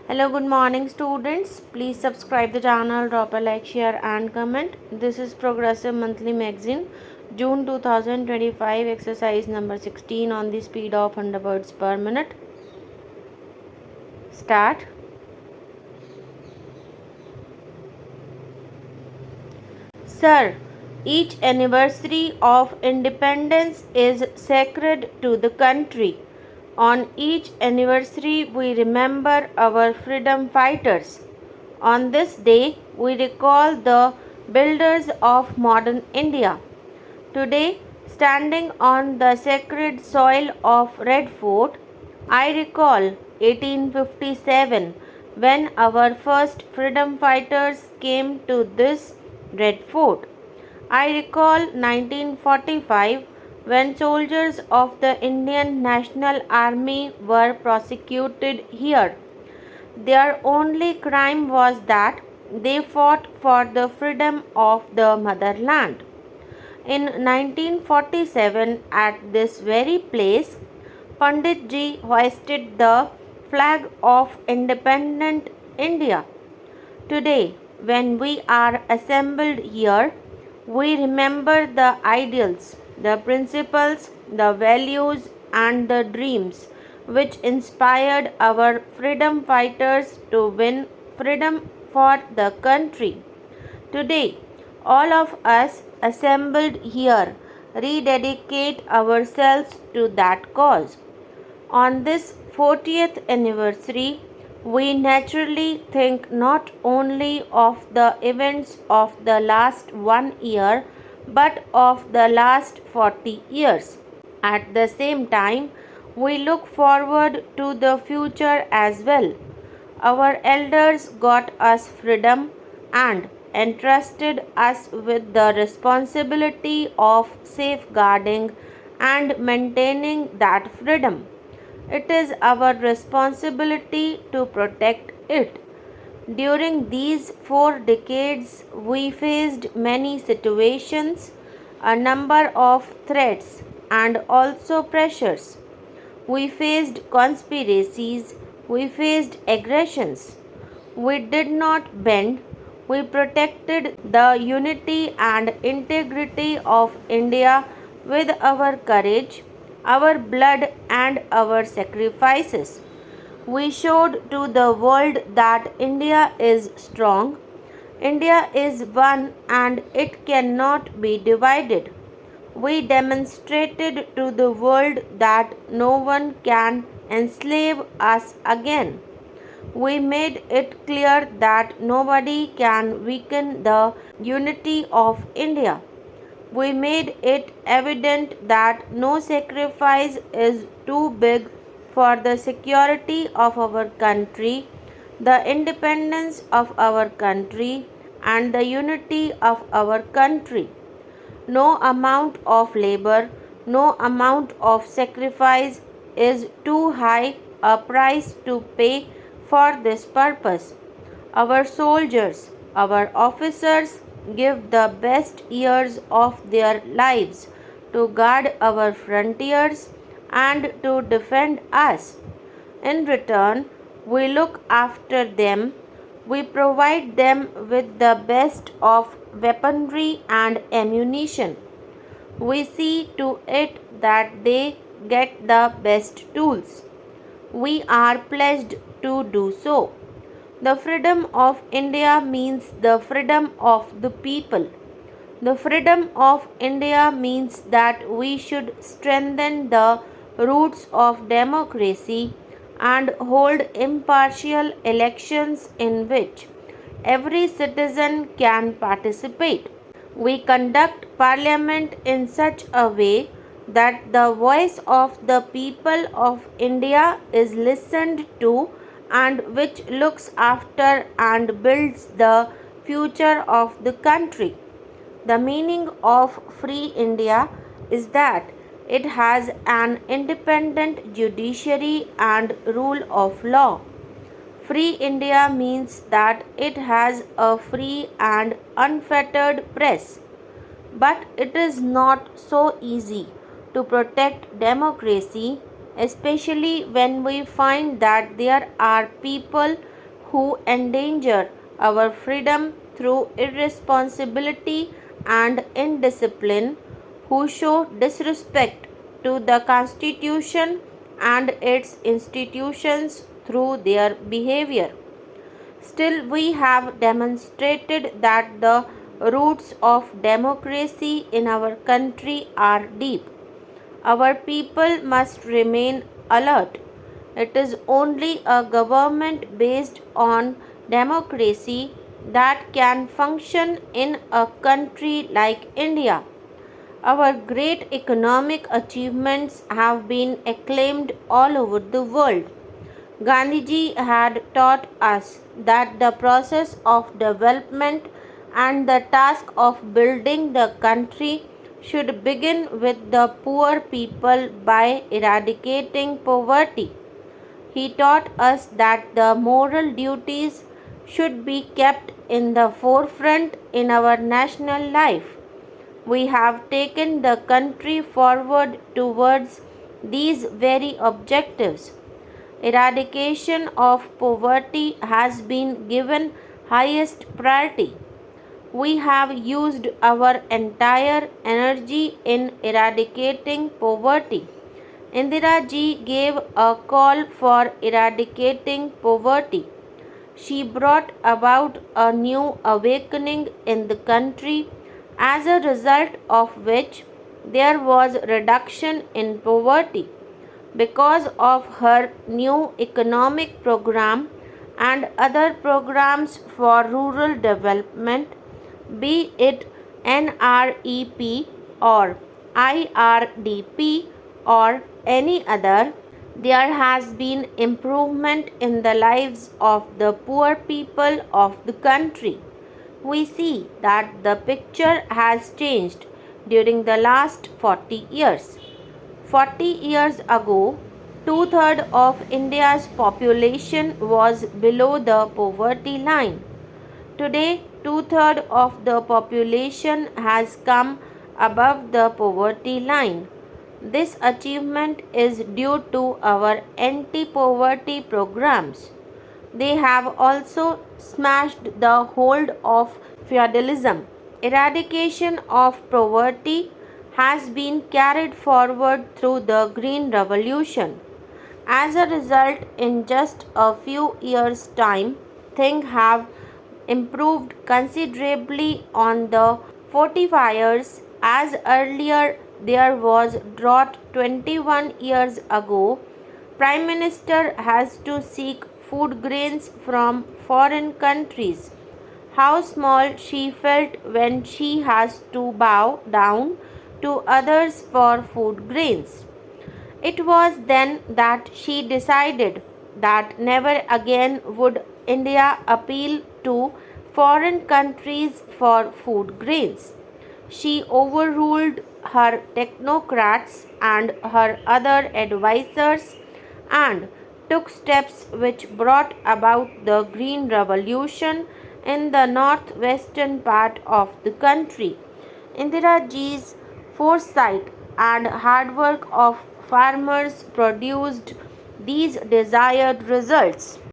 Hello, good morning students. Please subscribe the channel, drop a like, share and comment. This is Progressive Monthly Magazine, June 2025, exercise number 16 on the speed of 100 words per minute. Start. Sir, each anniversary of independence is sacred to the country. On each anniversary, we remember our freedom fighters. On this day, we recall the builders of modern India. Today, standing on the sacred soil of Red Fort, I recall 1857 when our first freedom fighters came to this Red Fort. I recall 1945 when soldiers of the Indian National Army were prosecuted here. Their only crime was that they fought for the freedom of the motherland. In 1947, at this very place, Pandit Ji hoisted the flag of independent India. Today, when we are assembled here, we remember the ideals, the principles, the values, and the dreams which inspired our freedom fighters to win freedom for the country. Today, all of us assembled here rededicate ourselves to that cause. On this 40th anniversary, we naturally think not only of the events of the last 1 year but of the last 40 years. At the same time, we look forward to the future as well. Our elders got us freedom and entrusted us with the responsibility of safeguarding and maintaining that freedom. It is our responsibility to protect it. During these 4 decades, we faced many situations, a number of threats, and also pressures. We faced conspiracies, we faced aggressions. We did not bend, we protected the unity and integrity of India with our courage, our blood, and our sacrifices. We showed to the world that India is strong. India is one and it cannot be divided. We demonstrated to the world that no one can enslave us again. We made it clear that nobody can weaken the unity of India. We made it evident that no sacrifice is too big for the security of our country, the independence of our country, and the unity of our country. No amount of labor, no amount of sacrifice is too high a price to pay for this purpose. Our soldiers, our officers give the best years of their lives to guard our frontiers and to defend us. In return, we look after them. We provide them with the best of weaponry and ammunition. We see to it that they get the best tools. We are pledged to do so. The freedom of India means the freedom of the people. The freedom of India means that we should strengthen the roots of democracy and hold impartial elections in which every citizen can participate. We conduct parliament in such a way that the voice of the people of India is listened to and which looks after and builds the future of the country. The meaning of free India is that it has an independent judiciary and rule of law. Free India means that it has a free and unfettered press. But it is not so easy to protect democracy, especially when we find that there are people who endanger our freedom through irresponsibility and indiscipline, who show disrespect to the Constitution and its institutions through their behavior. Still, we have demonstrated that the roots of democracy in our country are deep. Our people must remain alert. It is only a government based on democracy that can function in a country like India. Our great economic achievements have been acclaimed all over the world. Gandhiji had taught us that the process of development and the task of building the country should begin with the poor people by eradicating poverty. He taught us that the moral duties should be kept in the forefront in our national life. We have taken the country forward towards these very objectives. Eradication of poverty has been given highest priority. We have used our entire energy in eradicating poverty. Indira ji gave a call for eradicating poverty. She brought about a new awakening in the country, as a result of which there was reduction in poverty. Because of her new economic program and other programs for rural development, be it NREP or IRDP or any other, there has been improvement in the lives of the poor people of the country. We see that the picture has changed during the last 40 years. 40 years ago, two-thirds of India's population was below the poverty line. Today, two-thirds of the population has come above the poverty line. This achievement is due to our anti-poverty programs. They have also smashed the hold of feudalism. Eradication of poverty has been carried forward through the Green Revolution. As a result, in just a few years' time, things have improved considerably on the fortifiers. As earlier there was drought 21 years ago, Prime Minister has to seek food grains from foreign countries. How small she felt when she has to bow down to others for food grains. It was then that she decided that never again would India appeal to foreign countries for food grains. She overruled her technocrats and her other advisers and took steps which brought about the Green Revolution in the northwestern part of the country. Indira Ji's foresight and hard work of farmers produced these desired results.